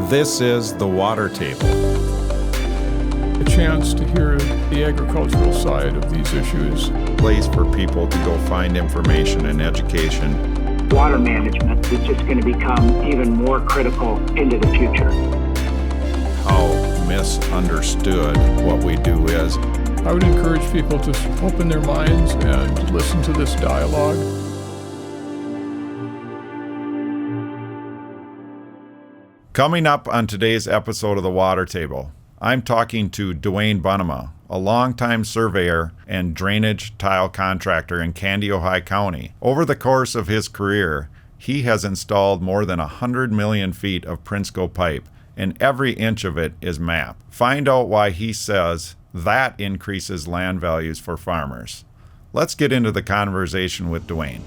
This is The Water Table. A chance to hear the agricultural side of these issues. Place for people to go find information and education. Water management is just going to become even more critical into the future. How misunderstood what we do is. I would encourage people to open their minds and listen to this dialogue. Coming up on today's episode of The Water Table, I'm talking to Dwayne Bunnema, a longtime surveyor and drainage tile contractor in Candy, Ojai County. Over the course of his career, he has installed more than 100 million feet of Prinsco pipe, and every inch of it is mapped. Find out why he says that increases land values for farmers. Let's get into the conversation with Dwayne.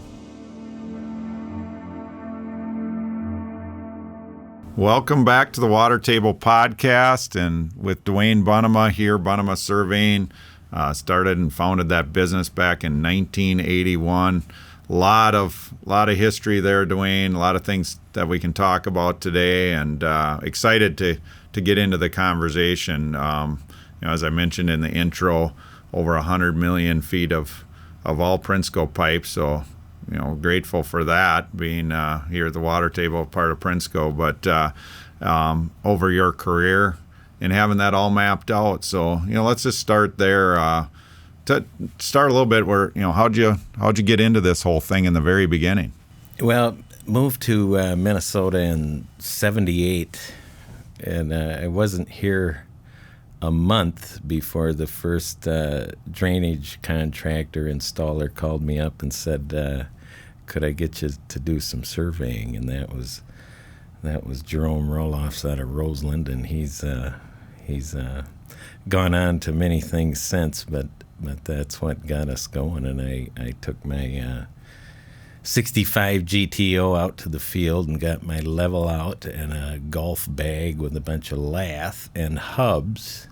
Welcome back to the Water Table Podcast, and with Dwayne Bunnema here, Bunnema Surveying. Started and founded that business back in 1981. A lot of history there, Dwayne. A lot of things that we can talk about today, and excited to get into the conversation. As I mentioned in the intro, over 100 million feet of all Prinsco pipe. So, grateful for that, being here at the Water Table, part of Prinsco, but over your career and having that all mapped out. So, let's just start there. To start a little bit, where how'd you get into this whole thing in the very beginning? Well, moved to Minnesota in '78, and I wasn't here a month before the first drainage contractor installer called me up and said, could I get you to do some surveying? And that was Jerome Roloffs out of Roseland, and he's gone on to many things since, but that's what got us going. And I took my 65 GTO out to the field and got my level out and a golf bag with a bunch of lath and hubs.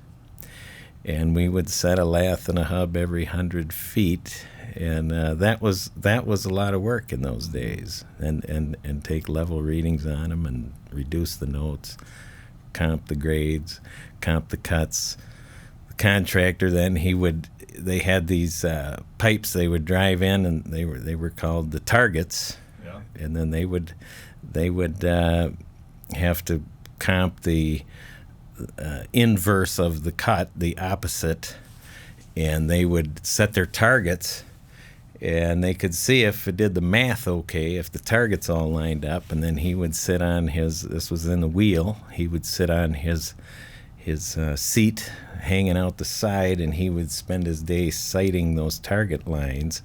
And we would set a lath and a hub every 100 feet. And that was a lot of work in those days, and take level readings on them and reduce the notes, comp the grades, comp the cuts. The contractor then, they had these pipes they would drive in, and they were called the targets. Yeah. And then they would have to comp the inverse of the cut, the opposite, and they would set their targets. And they could see if it did the math okay, if the targets all lined up, and then he would sit on this was in the wheel, he would sit on his seat hanging out the side, and he would spend his day sighting those target lines.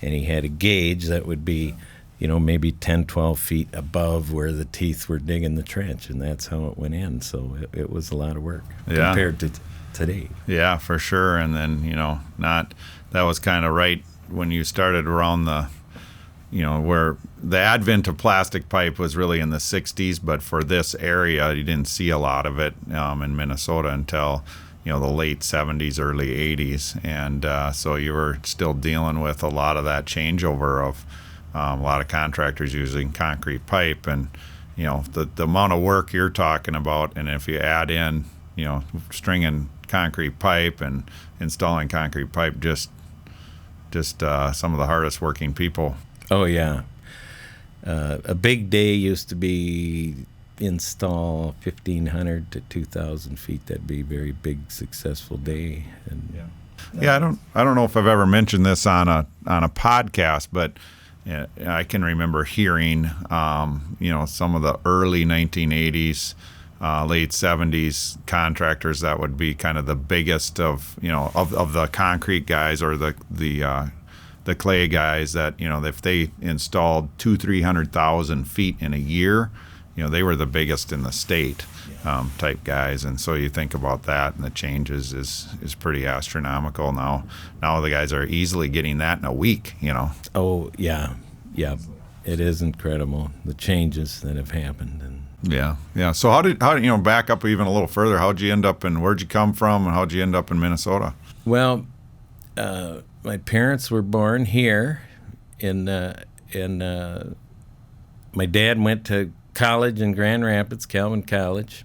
And he had a gauge that would be, maybe 10, 12 feet above where the teeth were digging the trench, and that's how it went in. So it was a lot of work compared to today. Yeah, for sure. And then, that was kind of right when you started around where the advent of plastic pipe was really in the 60s, but for this area, you didn't see a lot of it in Minnesota until, the late 70s, early 80s. And so you were still dealing with a lot of that changeover of a lot of contractors using concrete pipe. And, the amount of work you're talking about, and if you add in, stringing concrete pipe and installing concrete pipe, just some of the hardest working people. Oh, yeah. A big day used to be install 1,500 to 2,000 feet. That'd be a very big, successful day. And I don't know if I've ever mentioned this on a podcast, but I can remember hearing, some of the early 1980s, late 70s contractors that would be kind of the biggest of the concrete guys or the clay guys that, if they installed 200,000-300,000 feet in a year, they were the biggest in the state type guys. And so you think about that, and the changes is pretty astronomical now. Now the guys are easily getting that in a week, Oh, yeah. It is incredible, the changes that have happened. And Yeah. So how did back up even a little further? How'd you end up where'd you come from, and how'd you end up in Minnesota? Well, my parents were born here, and my dad went to college in Grand Rapids, Calvin College.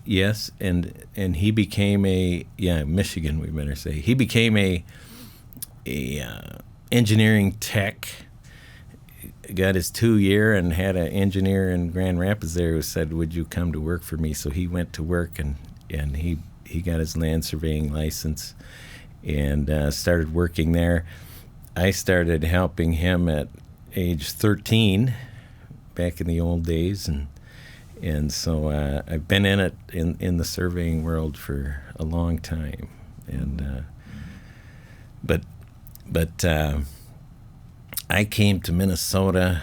Yes, and he became Michigan, we better say. He became a engineering tech. Got his 2-year and had an engineer in Grand Rapids there who said, "Would you come to work for me?" So he went to work, and he got his land surveying license and started working there. I started helping him at age 13 back in the old days, and so I've been in it in the surveying world for a long time, and but I came to Minnesota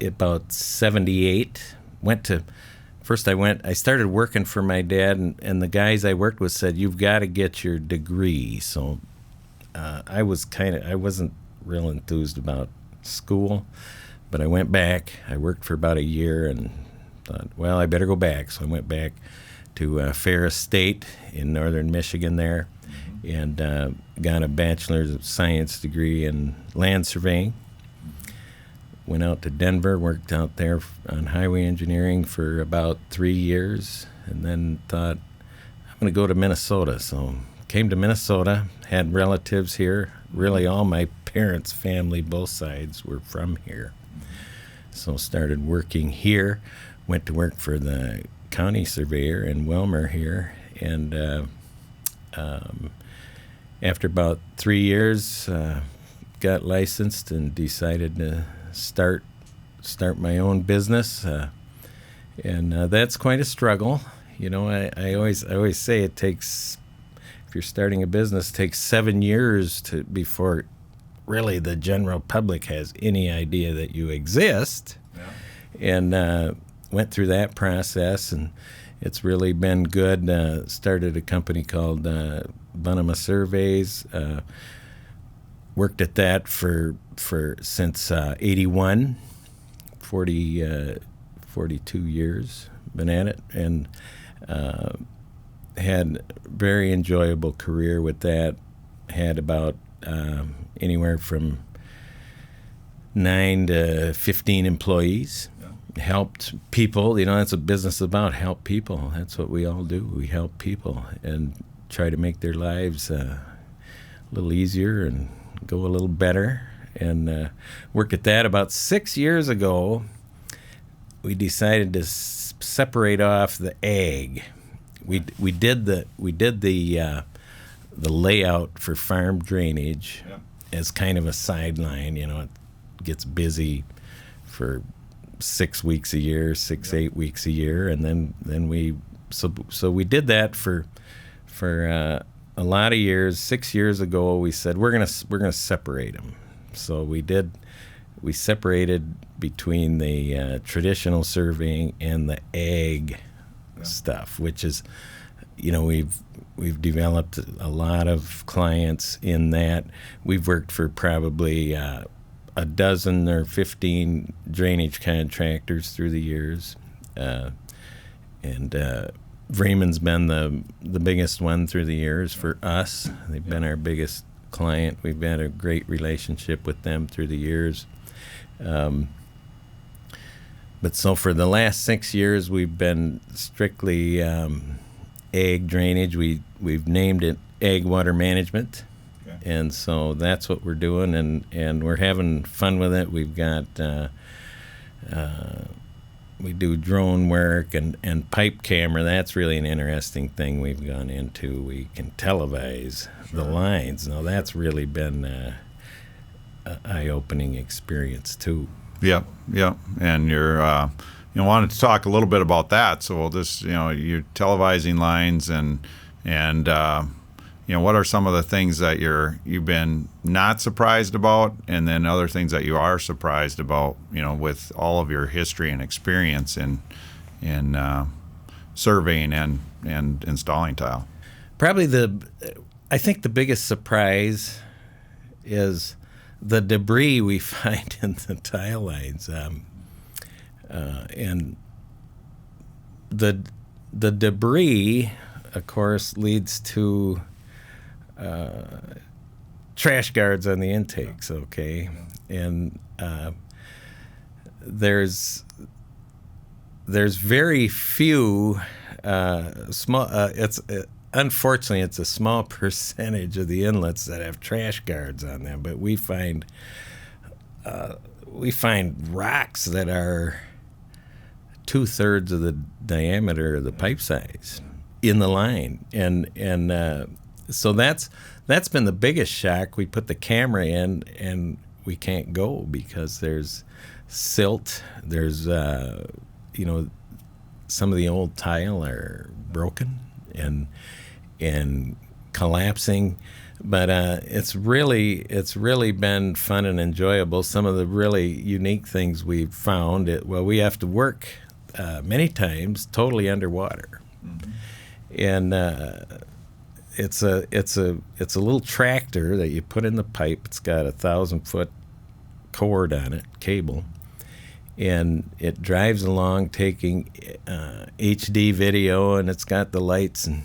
about 78. I started working for my dad, and the guys I worked with said, "You've got to get your degree." So I wasn't real enthused about school, but I went back. I worked for about a year and thought, well, I better go back. So I went back to Ferris State in northern Michigan there, and got a bachelor's of science degree in land surveying. Went out to Denver, worked out there on highway engineering for about 3 years, and then thought, I'm going to go to Minnesota. So came to Minnesota, had relatives here. Really all my parents' family, both sides, were from here. So started working here, went to work for the county surveyor in Wilmer here, and after about 3 years, got licensed and decided to start my own business, and that's quite a struggle. You know, I always say it takes, if you're starting a business, it takes 7 years before really the general public has any idea that you exist. Yeah. And went through that process, and it's really been good. Started a company called Bunama Surveys. Worked at that for since 81, 42 years been at it, and had a very enjoyable career with that. Had about anywhere from 9 to 15 employees. Yeah. Helped people. You know, that's what business is about. Help people. That's what we all do. We help people and try to make their lives a little easier and go a little better. And worked at that. About 6 years ago, we decided to separate off the ag. We did the layout for farm drainage. Yeah. As kind of a sideline. You know, it gets busy for 6 weeks a year, 8 weeks a year, and then we did that for a lot of years. 6 years ago, we said we're gonna separate them. So we did. We separated between the traditional surveying and the ag stuff, which is, you know, we've developed a lot of clients in that. We've worked for probably a dozen or 15 drainage contractors through the years, and Vreeman's been the biggest one through the years for us. They've been our biggest client. We've had a great relationship with them through the years. But so for the last 6 years, we've been strictly ag drainage. We've named it Ag Water Management. Okay. And so that's what we're doing, and we're having fun with it. We've got we do drone work and pipe camera. That's really an interesting thing we've gone into. We can televise the lines. Now that's really been an eye-opening experience too. Yeah. And you're wanted to talk a little bit about that. So we'll just, you're televising lines and what are some of the things that you've been not surprised about, and then other things that you are surprised about, with all of your history and experience in surveying and installing tile? Probably I think the biggest surprise is the debris we find in the tile lines, and the debris, of course, leads to trash guards on the intakes. Okay, and there's very few small. Unfortunately, it's a small percentage of the inlets that have trash guards on them, but we find rocks that are 2/3 of the diameter of the pipe size in the line, and so that's been the biggest shock. We put the camera in, and we can't go because there's silt. There's some of the old tile are broken and collapsing, but it's really been fun and enjoyable. Some of the really unique things we've found. We have to work many times totally underwater, and it's a little tractor that you put in the pipe. It's got a 1,000-foot cord on it, cable, and it drives along taking HD video, and it's got the lights and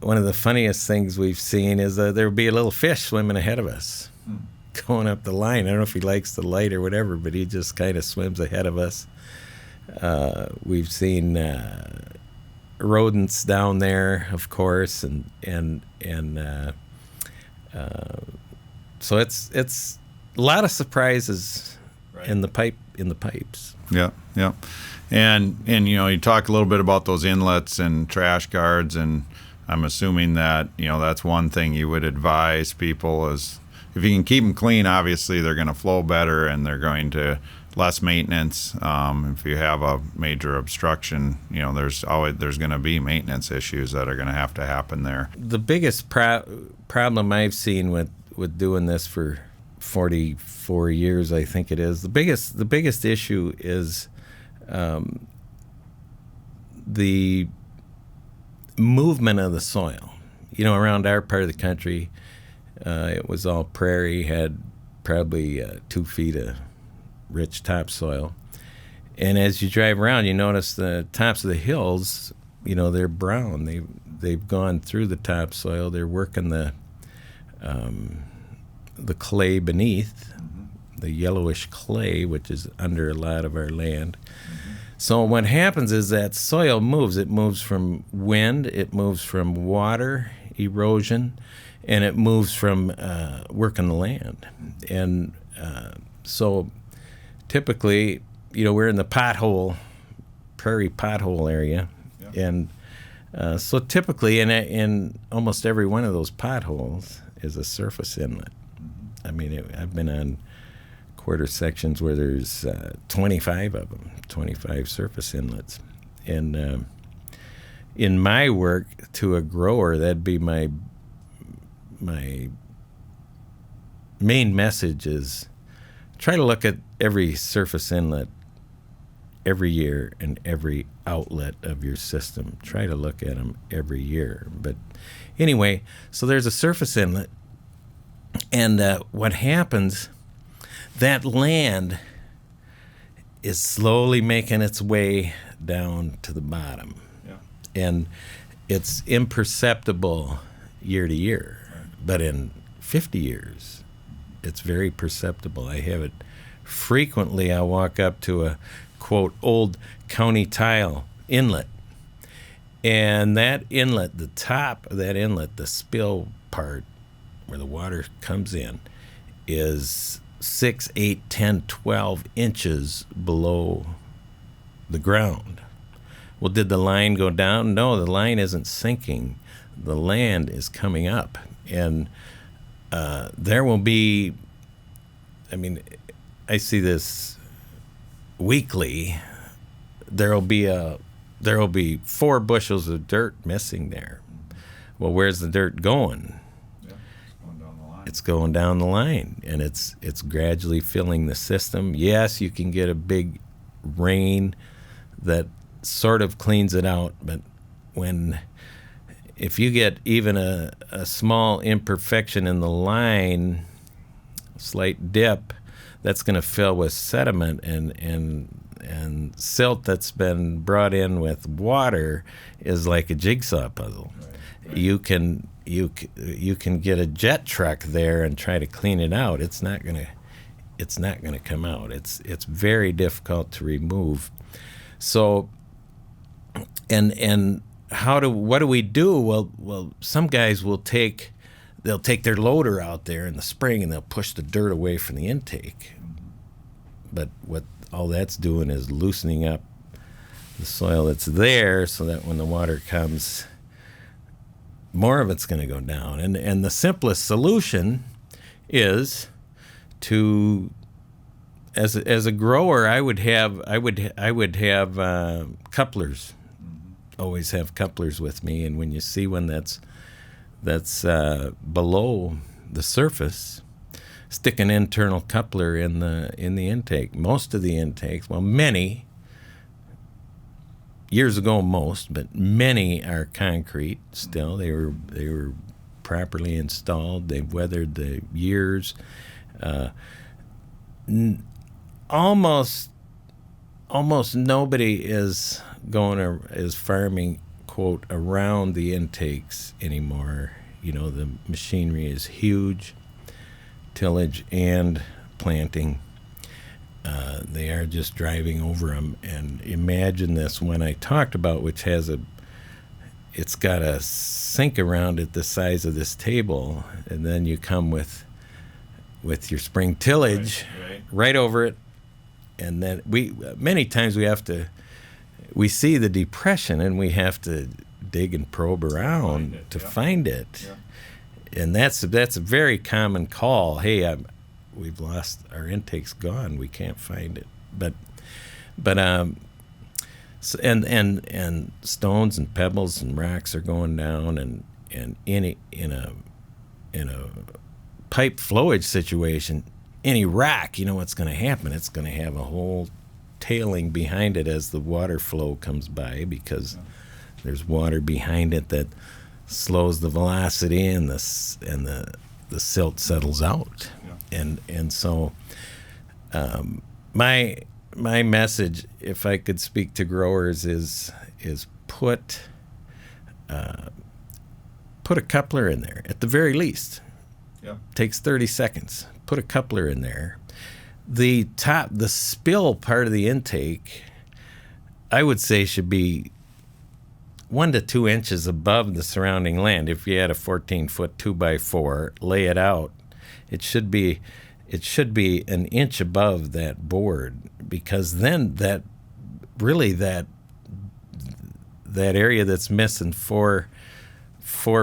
one of the funniest things we've seen is there would be a little fish swimming ahead of us going up the line. I don't know if he likes the light or whatever, but he just kind of swims ahead of us. We've seen rodents down there, of course, and so it's a lot of surprises in the pipes. Yeah. And you talk a little bit about those inlets and trash guards, and I'm assuming that that's one thing you would advise people is if you can keep them clean, obviously they're going to flow better and they're going to less maintenance. If you have a major obstruction, there's going to be maintenance issues that are going to have to happen there. The biggest problem I've seen with doing this for 44 years, I think it is, the biggest issue is the movement of the soil. Around our part of the country, it was all prairie, had probably 2 feet of rich topsoil. And as you drive around, you notice the tops of the hills, they're brown. They've gone through the topsoil. They're working the clay beneath, the yellowish clay, which is under a lot of our land. So what happens is that soil moves. It moves from wind, it moves from water erosion, and it moves from working the land. And so typically, we're in the prairie pothole area. Yep. And so typically in almost every one of those potholes is a surface inlet. I mean, I've been on quarter sections where there's 25 of them, 25 surface inlets. And in my work to a grower, that'd be my main message is try to look at every surface inlet every year and every outlet of your system. Try to look at them every year. But anyway, so there's a surface inlet, and what happens, that land is slowly making its way down to the bottom. Yeah. And it's imperceptible year to year. Right. But in 50 years, it's very perceptible. I have it frequently. I walk up to a, quote, old county tile inlet. And that inlet, the top of that inlet, the spill part where the water comes in, is 6, 8, 10, 12 inches below the ground. Well, did the line go down? No, the line isn't sinking. The land is coming up. And there will be, I see this weekly. There will be 4 bushels of dirt missing there. Well, where's the dirt going? It's going down the line, and it's gradually filling the system. Yes, you can get a big rain that sort of cleans it out, but if you get even a small imperfection in the line, a slight dip, that's going to fill with sediment and silt that's been brought in with water is like a jigsaw puzzle. Right. You can get a jet truck there and try to clean it out. It's not it's not going to come out. It's very difficult to remove. So, and what do we do? Well, some guys they'll take their loader out there in the spring and they'll push the dirt away from the intake. But what all that's doing is loosening up the soil that's there, so that when the water comes, more of it's going to go down. And the simplest solution is to, as a grower, I would have couplers. Always have couplers with me, and when you see one that's below the surface, stick an internal coupler in the intake. Most of the intakes, well, many years ago, but many are concrete still. They were properly installed. They've weathered the years. Almost nobody is farming, quote, around the intakes anymore. The machinery is huge, tillage and planting. They are just driving over them. And imagine this one I talked about, which it's got a sink around it the size of this table, and then you come with your spring tillage right over it, and then many times we see the depression and we have to dig and probe around to find it. Yeah. And that's a very common call. Hey, we've lost, our intake's gone, we can't find it. But so, and stones and pebbles and rocks are going down, and in a pipe flowage situation, any rock, what's going to happen? It's going to have a whole tailing behind it as the water flow comes by, because there's water behind it that slows the velocity, and the silt settles out. Yeah. And so my message, if I could speak to growers, is put a coupler in there at the very least. Yeah. Takes 30 seconds. Put a coupler in there. The spill part of the intake, I would say, should be 1 to 2 inches above the surrounding land. If you had a 14-foot 2x4, lay it out, it should be an inch above that board, because then that area that's missing four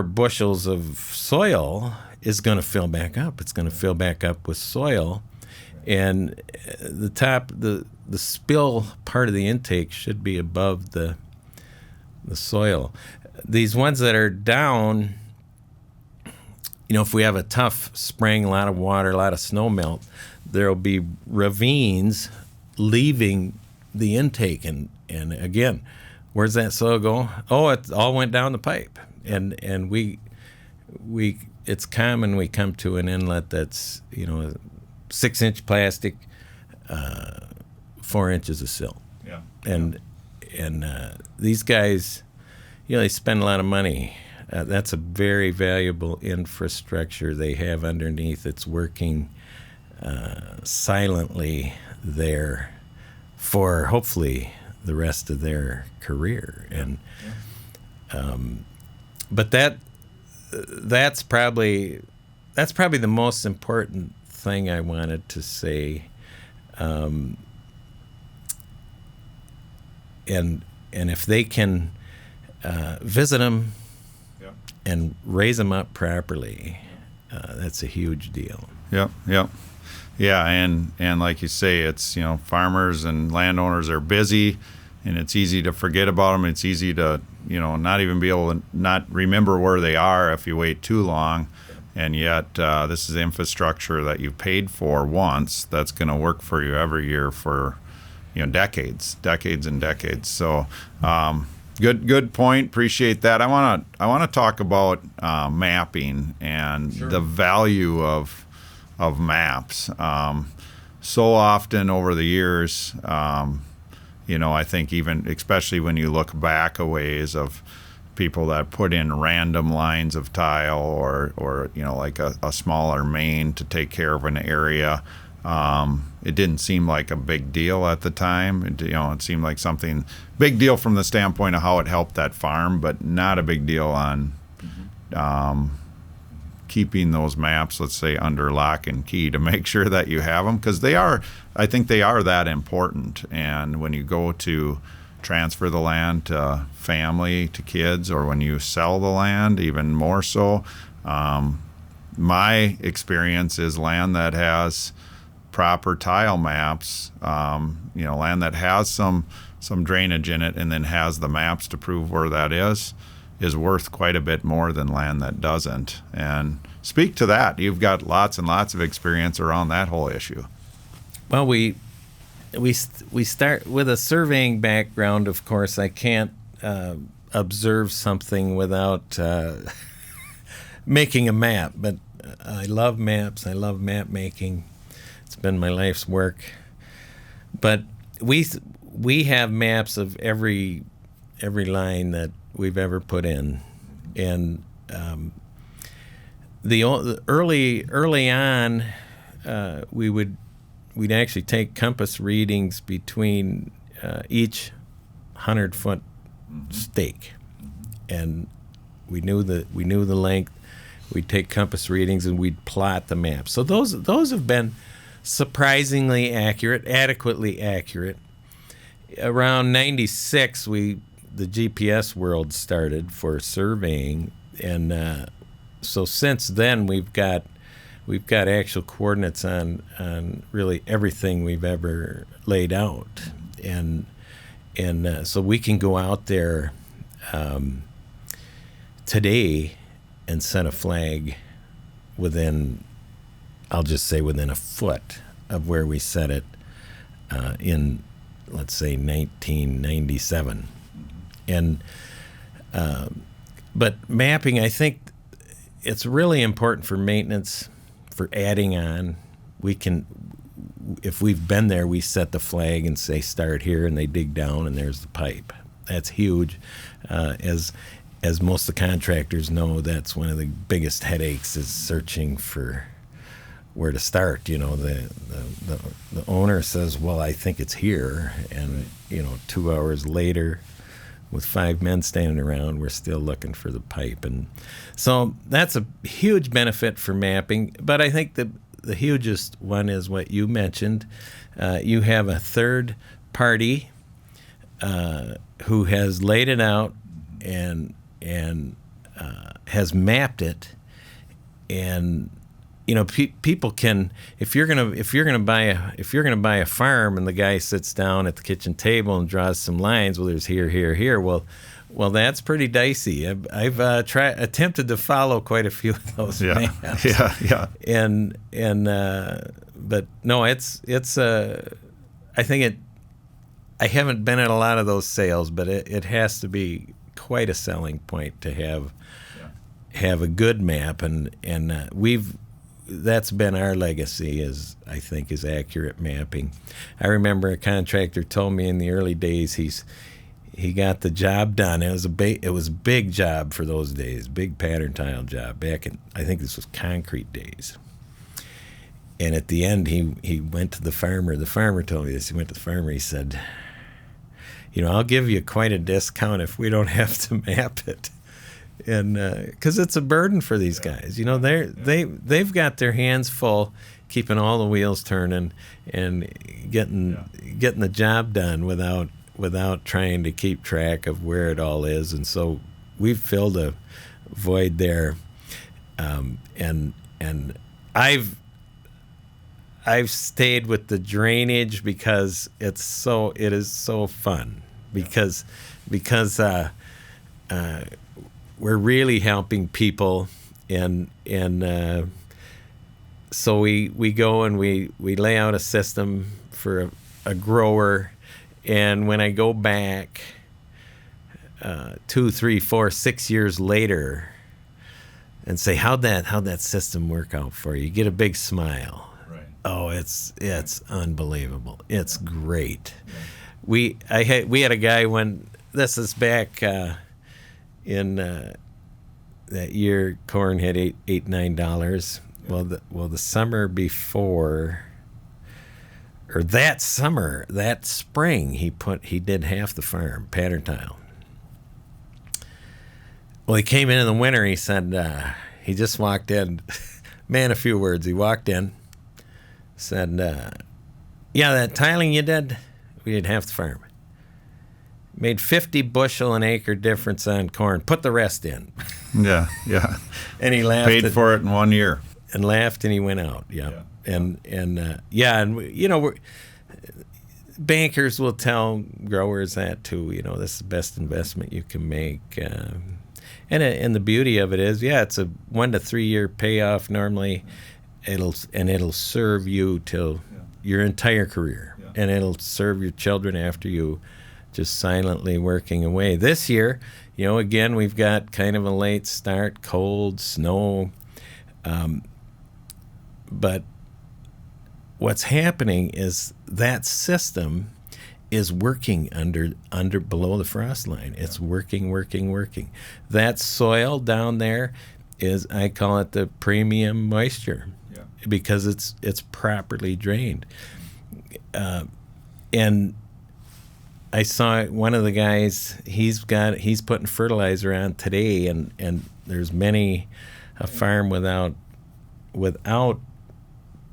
bushels of soil is going to fill back up. It's going to fill back up with soil, and the spill part of the intake should be above the soil. These ones that are down, if we have a tough spring, a lot of water, a lot of snow melt, there'll be ravines leaving the intake, and again, where's that soil go? Oh, it all went down the pipe, and we it's common we come to an inlet that's 6-inch plastic, 4 inches of silt. Yeah. And these guys, they spend a lot of money. That's a very valuable infrastructure they have underneath. It's working silently there for hopefully the rest of their career. And but that's probably the most important thing I wanted to say. And if they can visit them and raise them up properly, that's a huge deal. Yep. Yeah, and like you say, it's farmers and landowners are busy, and it's easy to forget about them. It's easy to not even be able to not remember where they are if you wait too long. And yet this is infrastructure that you paid for once that's going to work for you every year for decades and decades. So good point. Appreciate that. I want to talk about mapping and the value of maps. So often over the years, I think even especially when you look back a ways of people that put in random lines of tile or like a smaller main to take care of an area. It didn't seem like a big deal at the time. It seemed like something big deal from the standpoint of how it helped that farm, but not a big deal on keeping those maps, let's say, under lock and key to make sure that you have them, because I think they are that important. And when you go to transfer the land to family, to kids, or when you sell the land, even more so, my experience is land that has proper tile maps, land that has some drainage in it and then has the maps to prove where that is worth quite a bit more than land that doesn't. And speak to that. You've got lots and lots of experience around that whole issue. Well, we start with a surveying background. Of course, I can't observe something without making a map, but I love maps. I love map making. It's been my life's work. But we have maps of every line that we've ever put in, and the early on, we'd actually take compass readings between each 100-foot stake, and we knew the length. We'd take compass readings and we'd plot the map. So those have been surprisingly accurate, adequately accurate. Around 96, the GPS world started for surveying, and so since then we've got actual coordinates on really everything we've ever laid out, and so we can go out there today and set a flag within a foot of where we set it in, let's say, 1997. And but mapping, I think it's really important for maintenance, for adding on. We can, if we've been there, we set the flag and say start here, and they dig down and there's the pipe. That's huge. As most of the contractors know, that's one of the biggest headaches, is searching for where to start. The owner says, well, I think it's here, and 2 hours later, with 5 men standing around, we're still looking for the pipe. And so that's a huge benefit for mapping. But I think the hugest one is what you mentioned. You have a third party who has laid it out and has mapped it, and people can, if you're gonna buy a farm and the guy sits down at the kitchen table and draws some lines, well, there's here. Well, that's pretty dicey. I've attempted to follow quite a few of those maps. Yeah. And but no, it's I think it. I haven't been at a lot of those sales, but it has to be quite a selling point to have a good map, and that's been our legacy, is accurate mapping. I remember a contractor told me in the early days he got the job done. It was a big job for those days, big pattern tile job back in, I think this was concrete days. And at the end, he went to the farmer. The farmer told me this. He went to the farmer. He said, I'll give you quite a discount if we don't have to map it. And because it's a burden for these guys. They've got their hands full keeping all the wheels turning and getting the job done without trying to keep track of where it all is. And so we've filled a void there. And I've stayed with the drainage because it is so fun, because we're really helping people, and so we go and we lay out a system for a grower, and when I go back 2, 3, 4, 6 years later and say, how'd that system work out for you? You get a big smile. Oh, it's unbelievable. It's great. We had a guy when this is back in that year, corn had $8-9. Well, the summer before, or that summer, that spring, he did half the farm, pattern tile. Well, he came in the winter. He said he just walked in. Man, a few words. He walked in, said, "Yeah, that tiling you did, we did half the farm. Made 50 bushel an acre difference on corn. Put the rest in." Yeah. And he laughed. Paid for it in 1 year. And laughed, and he went out. Yeah. And bankers will tell growers that too. This is the best investment you can make. And the beauty of it is, it's a 1 to 3 year payoff normally. It'll serve you till your entire career, and it'll serve your children after you, just silently working away. This year, again, we've got kind of a late start, cold, snow, but what's happening is that system is working under below the frost line. It's working. That soil down there is, I call it the premium moisture, because it's properly drained. And I saw one of the guys, he's putting fertilizer on today, and there's many a farm without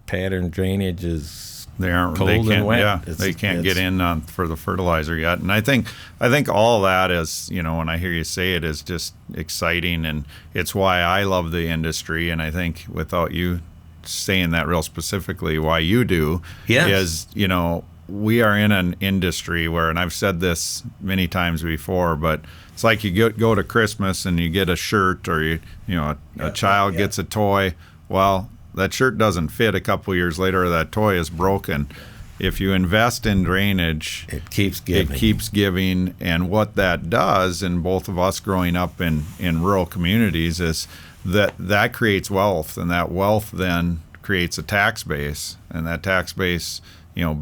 pattern drainage is They aren't. cold They can't. and wet. Yeah, they can't get in for the fertilizer yet. And I think all that is, when I hear you say it, is just exciting, and it's why I love the industry. And I think without you saying that real specifically, why you do is, we are in an industry where, and I've said this many times before, but it's like you go to Christmas and you get a shirt, or a child gets a toy. Well, that shirt doesn't fit a couple years later, or that toy is broken. If you invest in drainage, It keeps giving. And what that does, and both of us growing up in rural communities, is that creates wealth, and that wealth then creates a tax base, and that tax base,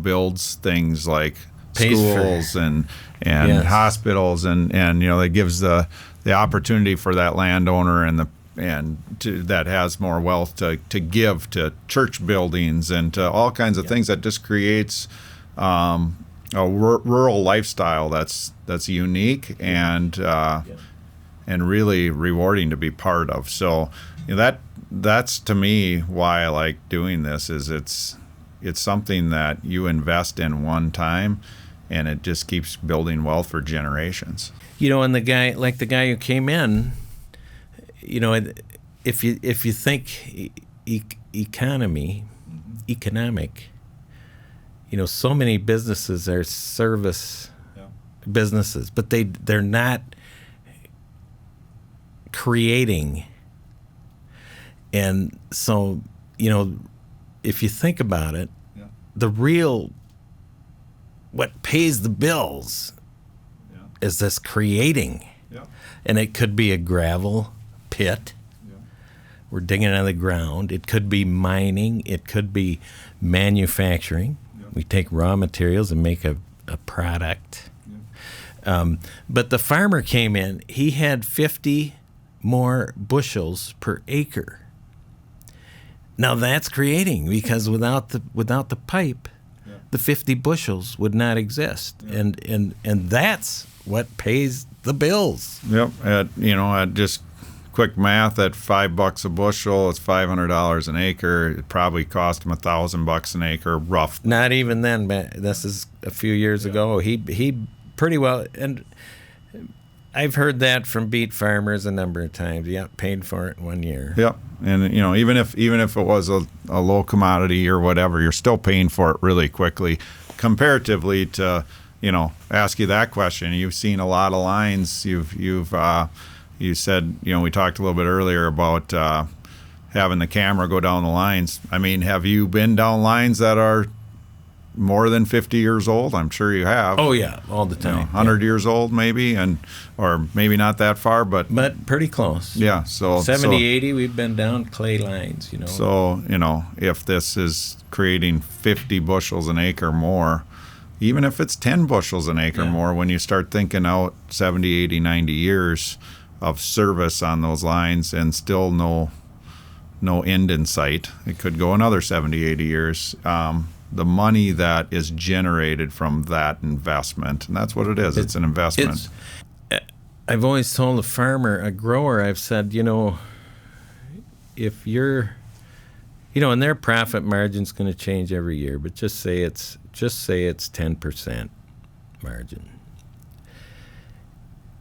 builds things like schools and hospitals, and it gives the opportunity for that landowner that has more wealth to give to church buildings and to all kinds of things. That just creates a rural lifestyle that's unique and really rewarding to be part of. So that's to me why I like doing this. Is it's something that you invest in one time, and it just keeps building wealth for generations. And the guy who came in, if you think economic, so many businesses are service businesses, but they're not creating. And so, if you think about it, what pays the bills is this creating. And it could be a gravel pit. We're digging out of the ground. It could be mining. It could be manufacturing. We take raw materials and make a product. But the farmer came in. He had 50 more bushels per acre. Now that's creating, because without the pipe, the 50 bushels would not exist, and that's what pays the bills. Yep. At just quick math, at $5 a bushel, it's $500 an acre. It probably cost him $1,000 an acre, rough. Not even then, man. This is a few years ago. He pretty well, and I've heard that from beet farmers a number of times. Paid for it in 1 year. Yep. And even if it was a low commodity or whatever, you're still paying for it really quickly, comparatively to ask you that question. You've seen a lot of lines. You said we talked a little bit earlier about having the camera go down the lines. I mean, have you been down lines that are more than 50 years old? I'm sure you have. Oh yeah, all the time. 100 years old maybe, or maybe not that far, but pretty close. Yeah, so 70, 80, we've been down clay lines, So, if this is creating 50 bushels an acre more, even if it's 10 bushels an acre more, when you start thinking out 70, 80, 90 years of service on those lines and still no end in sight, it could go another 70, 80 years. the money that is generated from that investment, and that's what it is. It's an investment. I've always told a farmer, a grower, I've said, if you're, and their profit margin's going to change every year, but just say it's 10% margin.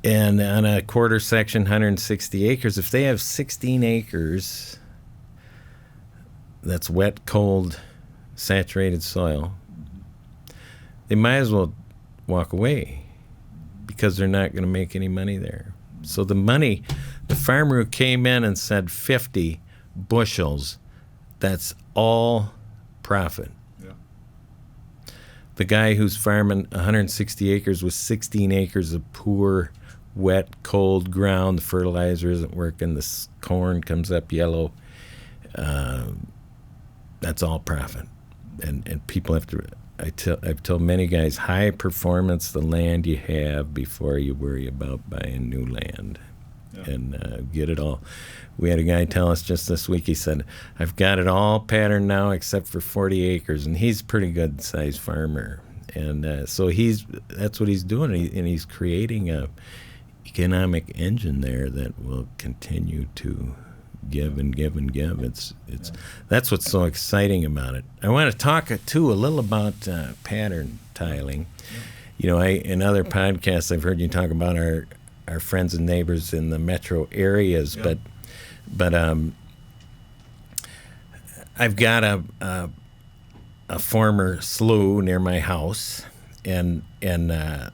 And on a quarter section, 160 acres, if they have 16 acres, that's wet, cold, saturated soil, they might as well walk away because they're not going to make any money there. So the farmer who came in and said 50 bushels, that's all profit. Yeah. The guy who's farming 160 acres with 16 acres of poor, wet, cold ground, the fertilizer isn't working, the corn comes up yellow, that's all profit. And people have to, I've told many guys, high performance the land you have before you worry about buying new land. Yeah. And get it all. We had a guy tell us just this week, he said, I've got it all patterned now except for 40 acres. And he's a pretty good sized farmer. And so that's what he's doing. And he's creating a economic engine there that will continue to give and give and give. That's what's so exciting about it. I want to talk too a little about pattern tiling. In other podcasts I've heard you talk about our friends and neighbors in the metro areas, yeah. but I've got a former slough near my house, and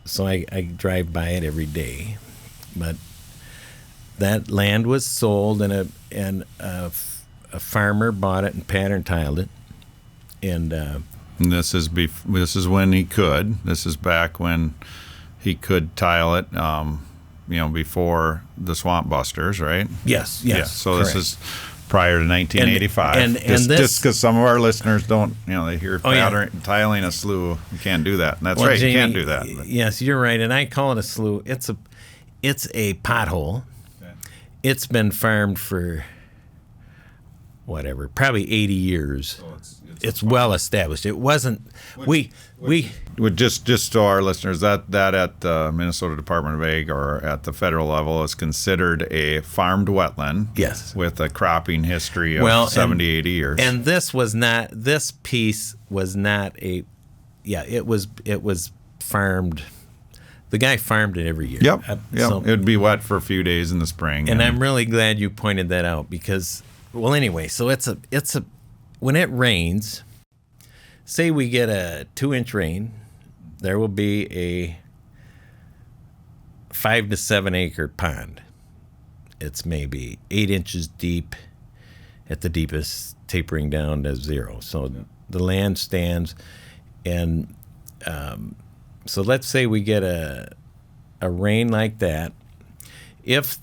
so I drive by it every day, but that land was sold, and a farmer bought it and pattern tiled it, and this is when he could. This is back when he could tile it. Before the Swamp Busters, right? Yes. Yeah. So correct. This is prior to 1985. And just because some of our listeners don't, they hear tiling a slough, you can't do that. And that's right, Jamie, you can't do that. But. Yes, you're right. And I call it a slough. It's a pothole. Okay. It's been farmed for probably 80 years. So it's well established. It wasn't. We just so our listeners, that at the Minnesota Department of Ag or at the federal level is considered a farmed wetland. Yes. With a cropping history of 70, 80 years. And this piece was not it was farmed. The guy farmed it every year. Yep. So, it would be wet for a few days in the spring. And I'm really glad you pointed that out because, anyway, so it's a when it rains, say we get a 2-inch rain, there will be a 5 to 7 acre pond. It's maybe 8 inches deep at the deepest, tapering down to 0. So the land stands, and so let's say we get a rain like that. If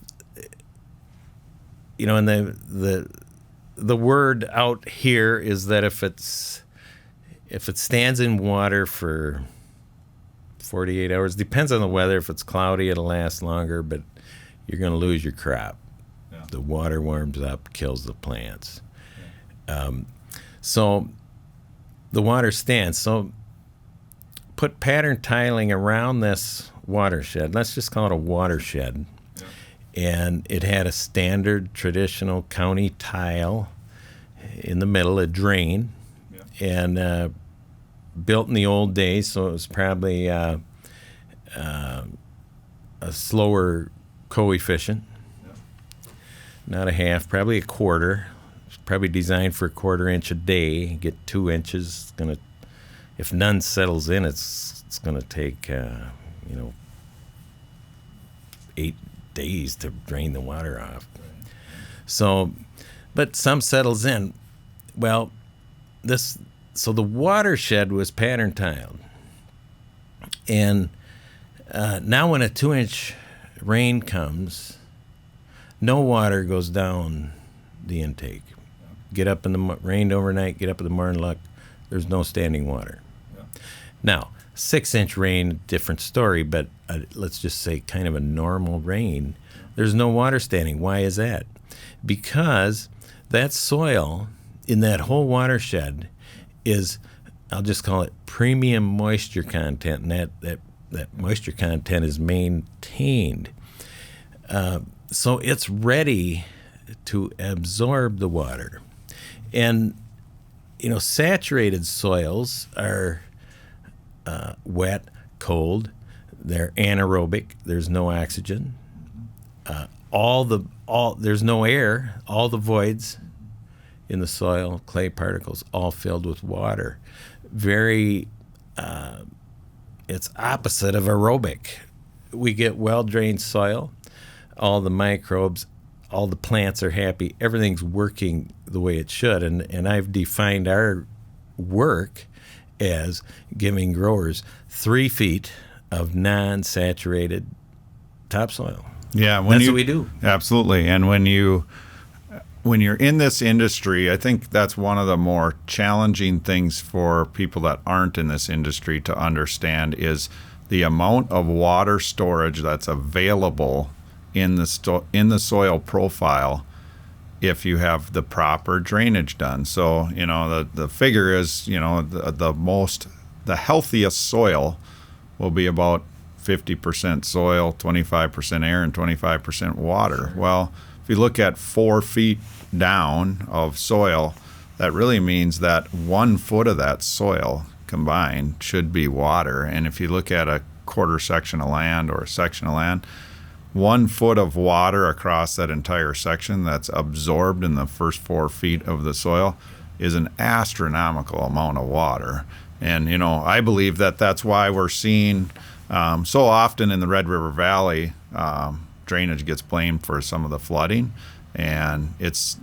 and the word out here is that if it stands in water for 48 hours, depends on the weather. If it's cloudy, it'll last longer, but you're going to lose your crop. Yeah. The water warms up, kills the plants. Yeah. So the water stands. So put pattern tiling around this watershed. Let's just call it a watershed. And it had a standard traditional county tile in the middle, a drain, and built in the old days, so it was probably a slower coefficient, not a half, probably a quarter. It's probably designed for a 1/4 inch a day. Get 2 inches. If none settles in, it's going to take 8 days to drain the water off. So, but some settles in. Well, so the watershed was pattern tiled, and now when a 2-inch rain comes, no water goes down the intake. Get up in the rained overnight. Get up in the morning, look, there's no standing water. Yeah. Now, 6-inch rain, different story, but let's just say kind of a normal rain, there's no water standing. Why is that? Because that soil in that whole watershed is I'll just call it premium moisture content, and that moisture content is maintained. So it's ready to absorb the water. And, saturated soils are wet, cold, they're anaerobic, there's no oxygen. There's no air, all the voids in the soil, clay particles, all filled with water. It's opposite of aerobic. We get well-drained soil, all the microbes, all the plants are happy, everything's working the way it should. And I've defined our work as giving growers 3 feet of non-saturated topsoil. Yeah, that's what we do. Absolutely. And when you're in this industry, I think that's one of the more challenging things for people that aren't in this industry to understand is the amount of water storage that's available in the soil profile if you have the proper drainage done. So, the figure is, the healthiest soil will be about 50% soil, 25% air, and 25% water. Well, if you look at 4 feet down of soil, that really means that 1 foot of that soil combined should be water. And if you look at a quarter section of land or a section of land, 1 foot of water across that entire section that's absorbed in the first 4 feet of the soil is an astronomical amount of water. And, I believe that that's why we're seeing so often in the Red River Valley, drainage gets blamed for some of the flooding. And it's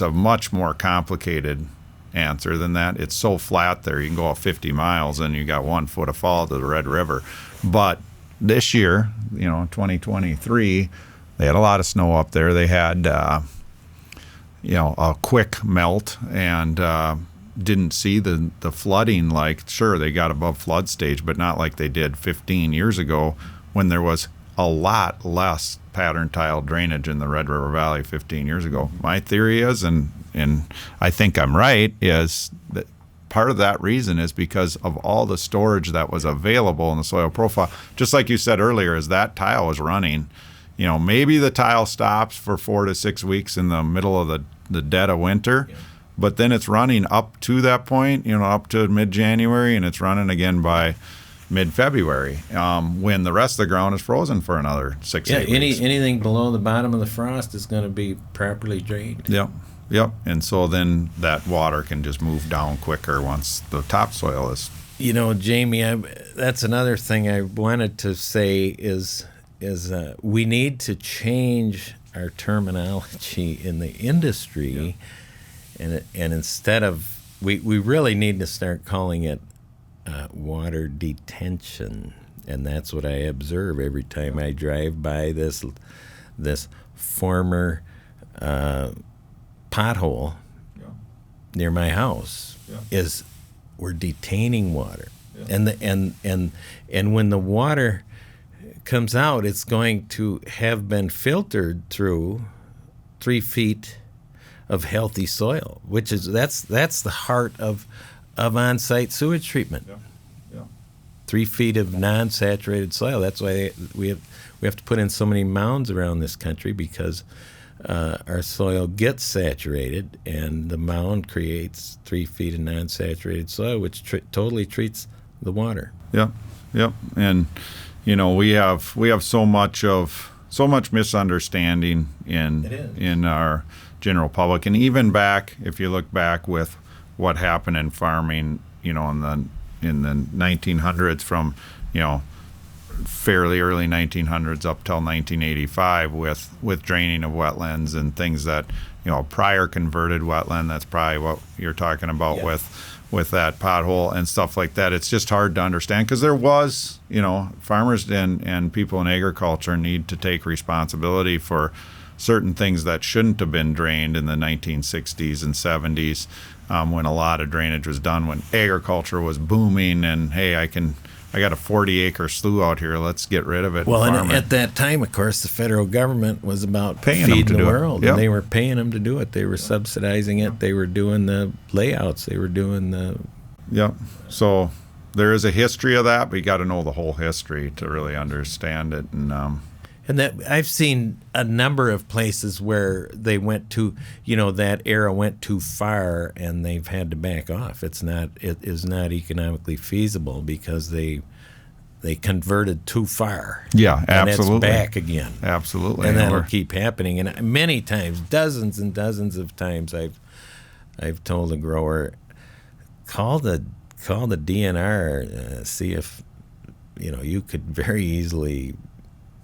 a much more complicated answer than that. It's so flat there, you can go 50 miles and you got 1 foot of fall to the Red River. But this year, 2023, they had a lot of snow up there. They had, a quick melt and didn't see the flooding like, sure, they got above flood stage, but not like they did 15 years ago when there was a lot less pattern tile drainage in the Red River Valley 15 years ago. My theory is, and I think I'm right, is that part of that reason is because of all the storage that was available in the soil profile. Just like you said earlier, as that tile was running, maybe the tile stops for 4 to 6 weeks in the middle of the dead of winter, but then it's running up to that point, up to mid-January, and it's running again by mid-February, when the rest of the ground is frozen for another 6 8 weeks. Anything below the bottom of the frost is going to be properly drained. Yep. And so then that water can just move down quicker once the topsoil is. Jamie, that's another thing I wanted to say is we need to change our terminology in the industry, and instead of we really need to start calling it water detention, and that's what I observe every time I drive by this former pothole near my house. Is we're detaining water, and when the water comes out, it's going to have been filtered through 3 feet of healthy soil, which is that's the heart of on-site sewage treatment. 3 feet of non-saturated soil. That's why we have to put in so many mounds around this country, because our soil gets saturated, and the mound creates 3 feet of non-saturated soil, which totally treats the water. Yep. And we have so much misunderstanding in our general public, and even back, if you look back with what happened in farming, in the 1900s, from fairly early 1900s up till 1985, with draining of wetlands and things that prior converted wetland. That's probably what you're talking about with that pothole and stuff like that. It's just hard to understand, because there was, farmers and people in agriculture need to take responsibility for certain things that shouldn't have been drained in the 1960s and 70s, when a lot of drainage was done, when agriculture was booming, and hey, I got a 40-acre slough out here, let's get rid of it. Well, and at that time, of course, the federal government was about paying feeding the them to world, do it. And they were paying them to do it. They were subsidizing it. They were doing the layouts. They were doing the Yep. So there is a history of that, but you got to know the whole history to really understand it. And that I've seen a number of places where they went to, that era went too far, and they've had to back off. It is not economically feasible because they converted too far. Yeah, absolutely. And it's back again. Absolutely. And that'll keep happening. And many times, dozens and dozens of times, I've told a grower, call the DNR, see if you could very easily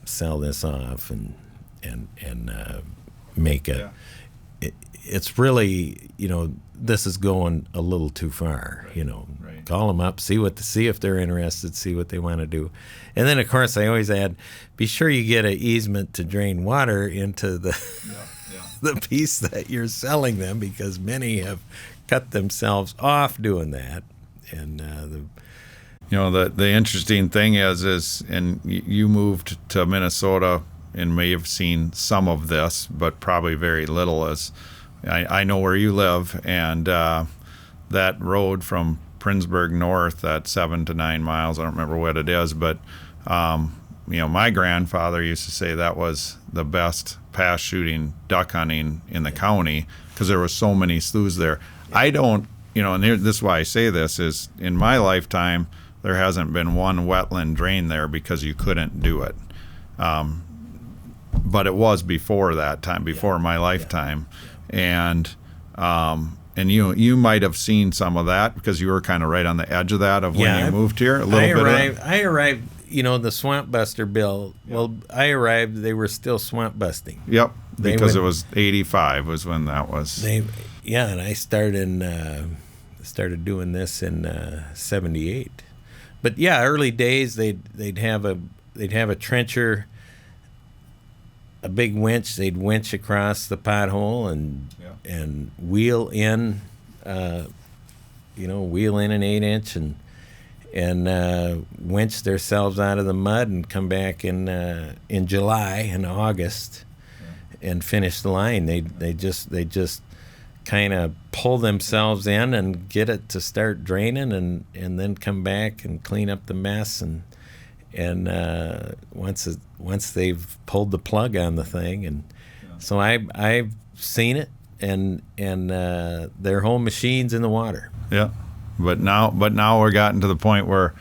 sell this off and make a. Yeah. It's really this is going a little too far. Right. Call them up, see if they're interested, see what they want to do, and then of course I always add, be sure you get an easement to drain water into the the piece that you're selling them, because many have cut themselves off doing that, and the interesting thing is, and you moved to Minnesota and may have seen some of this, but probably very little. As I know where you live, and that road from Princeburg north, that 7 to 9 miles, I don't remember what it is, but my grandfather used to say that was the best pass shooting duck hunting in the county because there were so many sloughs there. I don't, and this is why I say this, is in my lifetime, there hasn't been one wetland drain there because you couldn't do it. But it was before that time, before my lifetime. And you might have seen some of that because you were kind of right on the edge of that when you moved here. I arrived, the Swamp Buster bill. Yep. Well, I arrived, they were still swamp busting. Yep, because it was 85 was when that was. And I started doing this in 78. But early days they'd have a trencher, a big winch. They'd winch across the pothole and wheel in, wheel in an 8-inch and winch themselves out of the mud and come back in July and August and finish the line. They just kind of pull themselves in and get it to start draining, and then come back and clean up the mess, and once they've pulled the plug on the thing, and so I've seen it, and their whole machine's in the water. Yeah, but now we're gotten to the point where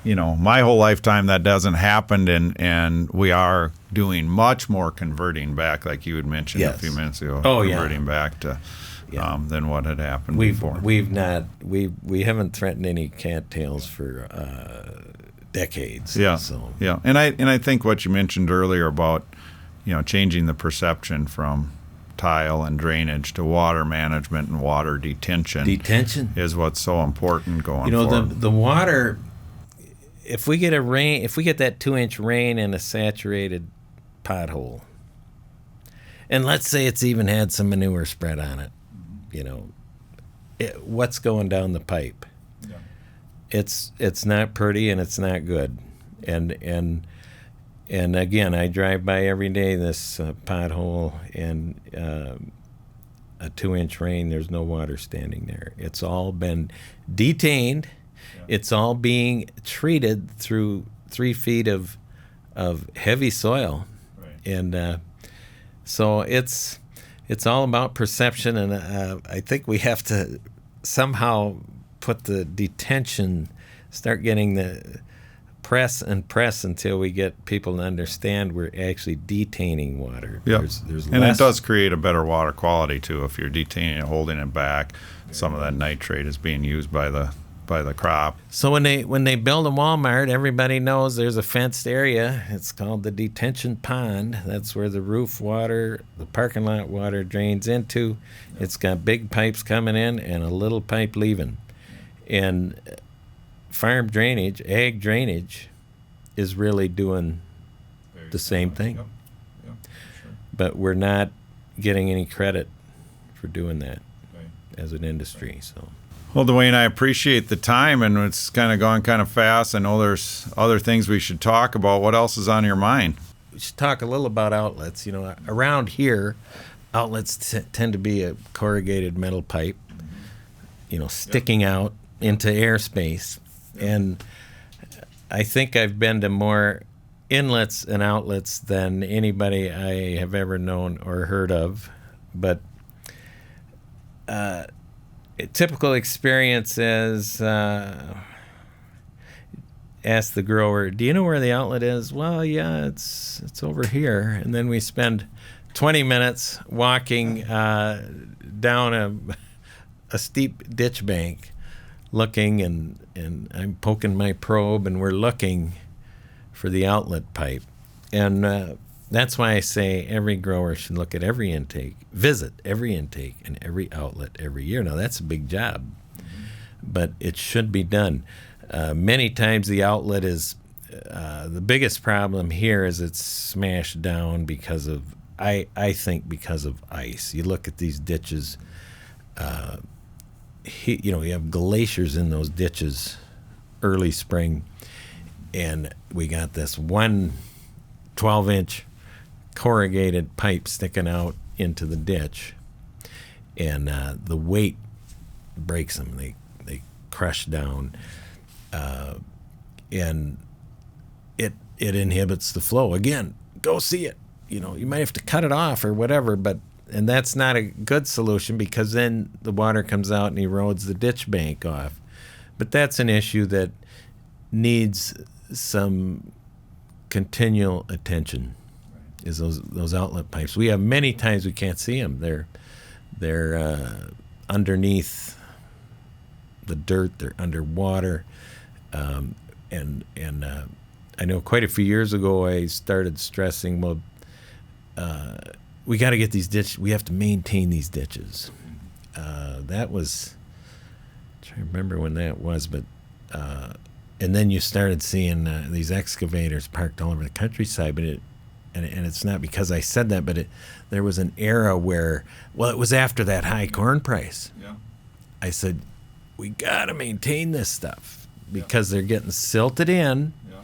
my whole lifetime that doesn't happen, and we are doing much more converting back, like you had mentioned a few minutes ago. Converting back to than what had happened before. We haven't threatened any cattails for decades. Yeah. So. Yeah. And I think what you mentioned earlier about changing the perception from tile and drainage to water management and water detention is what's so important going forward. The water, if we get that 2-inch rain in a saturated pothole, and let's say it's even had some manure spread on it, what's going down the pipe? Yeah. It's not pretty, and it's not good. And again, I drive by every day this pothole, and a 2-inch rain, there's no water standing there. It's all been detained. Yeah. It's all being treated through 3 feet of heavy soil. Right. And so it's all about perception, and I think we have to somehow put the detention, start getting the press until we get people to understand we're actually detaining water. Yep. And it does create a better water quality too if you're detaining it, holding it back. Some of that nitrate is being used by the crop. So when they build a Walmart, everybody knows there's a fenced area. It's called the detention pond. That's where the roof water, the parking lot water drains into. It's got big pipes coming in and a little pipe leaving. And farm drainage, ag drainage, is really doing the same thing. Yep. Sure. But we're not getting any credit for doing that as an industry. So. Well, Dwayne, I appreciate the time, and it's kind of gone kind of fast. I know there's other things we should talk about. What else is on your mind? We should talk a little about outlets. Around here, outlets tend to be a corrugated metal pipe, sticking out into airspace. And I think I've been to more inlets and outlets than anybody I have ever known or heard of. But a typical experience is ask the grower, do you know where the outlet is? Well, yeah, it's over here. And then we spend 20 minutes walking down a steep ditch bank looking, and I'm poking my probe, and we're looking for the outlet pipe. And that's why I say every grower should look at every intake, visit every intake and every outlet every year. Now, that's a big job, but it should be done. Many times the outlet is, the biggest problem here is it's smashed down because of, I think because of ice. You look at these ditches, you have glaciers in those ditches early spring, and we got this one 12-inch corrugated pipe sticking out into the ditch, and the weight breaks them. They crush down, and it inhibits the flow. Again, go see it. You might have to cut it off or whatever, and that's not a good solution, because then the water comes out and erodes the ditch bank off. But that's an issue that needs some continual attention, is those outlet pipes. We have many times we can't see them. They're underneath the dirt. They're underwater. And I know quite a few years ago I started stressing, we got to get these ditches. We have to maintain these ditches. That was, I'm trying to remember when that was, but and then you started seeing these excavators parked all over the countryside. But it's not because I said that, but there was an era where, it was after that high corn price. Yeah. I said, we got to maintain this stuff because they're getting silted in. Yeah.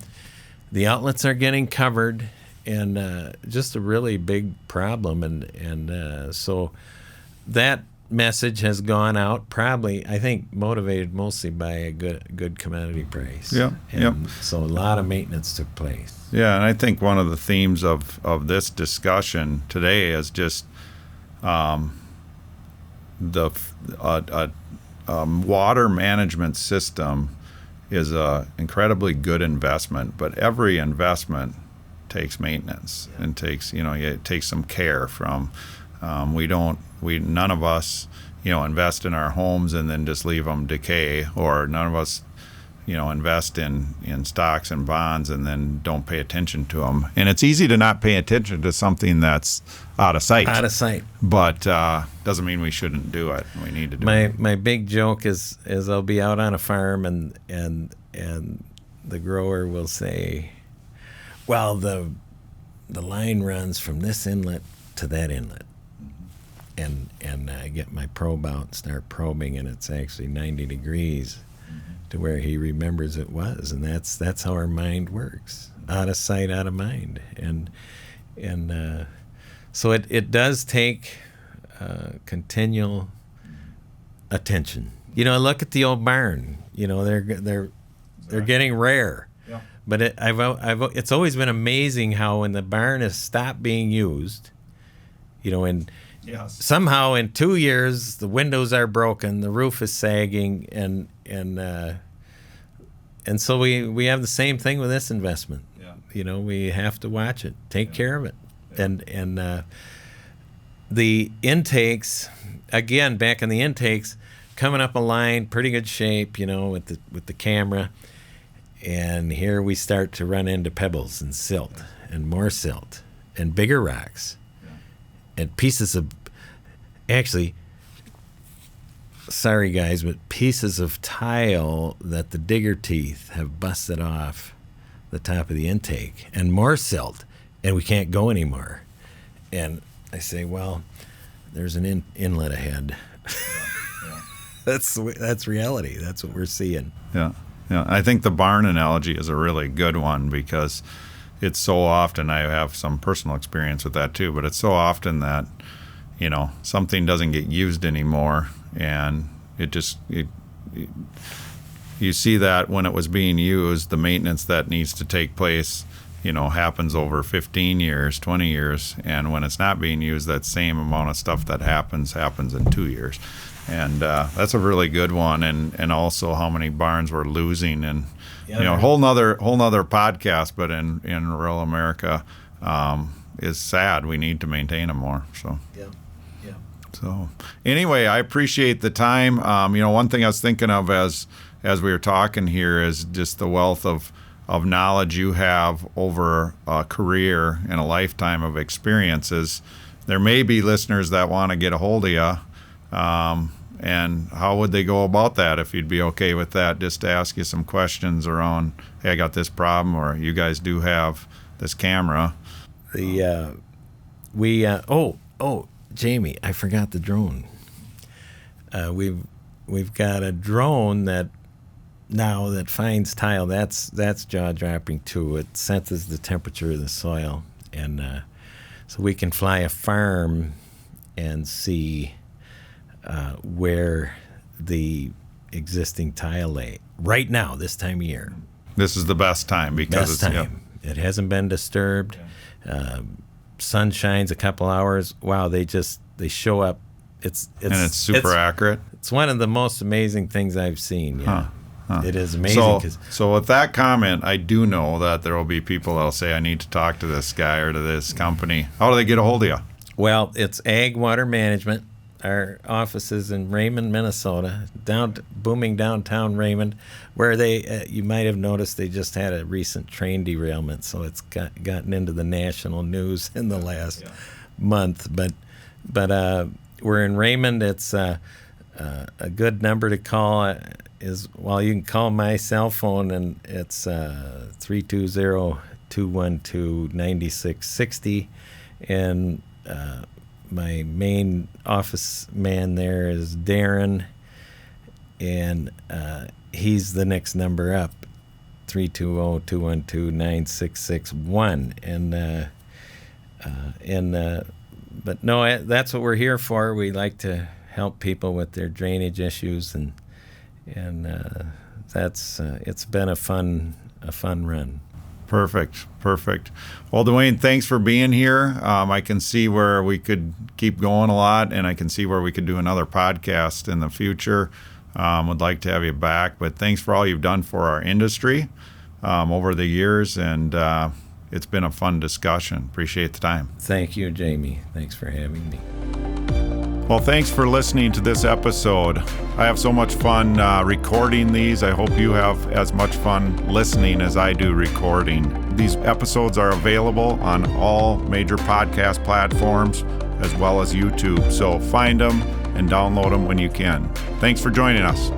The outlets are getting covered, and just a really big problem. And so that message has gone out, probably, I think, motivated mostly by a good commodity price. Yeah, and so a lot of maintenance took place. Yeah, and I think one of the themes of this discussion today is just the water management system is a incredibly good investment, but every investment takes maintenance and takes it takes some care from. None of us invest in our homes and then just leave them decay, or none of us invest in stocks and bonds and then don't pay attention to them. And it's easy to not pay attention to something that's out of sight. But doesn't mean we shouldn't do it. We need to do it. My big joke is I'll be out on a farm and the grower will say, well, the line runs from this inlet to that inlet. And I get my probe out and start probing, and it's actually 90 degrees to where he remembers it was. And that's how our mind works. Out of sight, out of mind. And so it does take continual attention. Look at the old barn. They're getting rare. Yeah. But it's always been amazing how when the barn has stopped being used, and Yes. somehow in 2 years the windows are broken, the roof is sagging, and so we have the same thing with this investment. Yeah. We have to watch it, take care of it, and the intakes, again, back in the intakes, coming up a line, pretty good shape, with the camera, and here we start to run into pebbles and silt and more silt and bigger rocks. And pieces of, actually, sorry guys, but pieces of tile that the digger teeth have busted off the top of the intake, and more silt, and we can't go anymore. And I say, well, there's an inlet ahead. That's reality. That's what we're seeing. Yeah. I think the barn analogy is a really good one, because it's so often, I have some personal experience with that too, but it's so often that, something doesn't get used anymore, and you see that when it was being used, the maintenance that needs to take place, happens over 15 years, 20 years. And when it's not being used, that same amount of stuff that happens in 2 years. And that's a really good one. And also how many barns we're losing. And, whole nother podcast, but in rural America is sad. We need to maintain them more. So. Yeah. So anyway, I appreciate the time. One thing I was thinking of as we were talking here is just the wealth of knowledge you have over a career and a lifetime of experiences. There may be listeners that want to get a hold of you. And how would they go about that, if you'd be okay with that, just to ask you some questions around, hey, I got this problem, or you guys do have this camera. Jamie, I forgot the drone. We've got a drone that finds tile. That's jaw dropping too. It senses the temperature of the soil, and so we can fly a farm and see where the existing tile lay right now this time of year. This is the best time because It hasn't been disturbed. Sun shines a couple hours. Wow, they show up. It's super accurate. It's one of the most amazing things I've seen. Yeah. It is amazing. So with that comment, I do know that there will be people that'll say, I need to talk to this guy or to this company. How do they get a hold of you? Well, it's Ag Water Management. Our office is in Raymond, Minnesota, booming downtown Raymond, where you might have noticed they just had a recent train derailment, so it's gotten into the national news in the last month. But we're in Raymond. It's a good number to call. You can call my cell phone, and it's 320-212-9660, and my main office man there is Darren, and he's the next number up, 320-212-9661. But no, that's what we're here for. We like to help people with their drainage issues, and that's it's been a fun run. Perfect. Well, Dwayne, thanks for being here. I can see where we could keep going a lot, and I can see where we could do another podcast in the future. Would like to have you back, but thanks for all you've done for our industry over the years, and it's been a fun discussion. Appreciate the time. Thank you, Jamie. Thanks for having me. Well, thanks for listening to this episode. I have so much fun recording these. I hope you have as much fun listening as I do recording. These episodes are available on all major podcast platforms as well as YouTube. So find them and download them when you can. Thanks for joining us.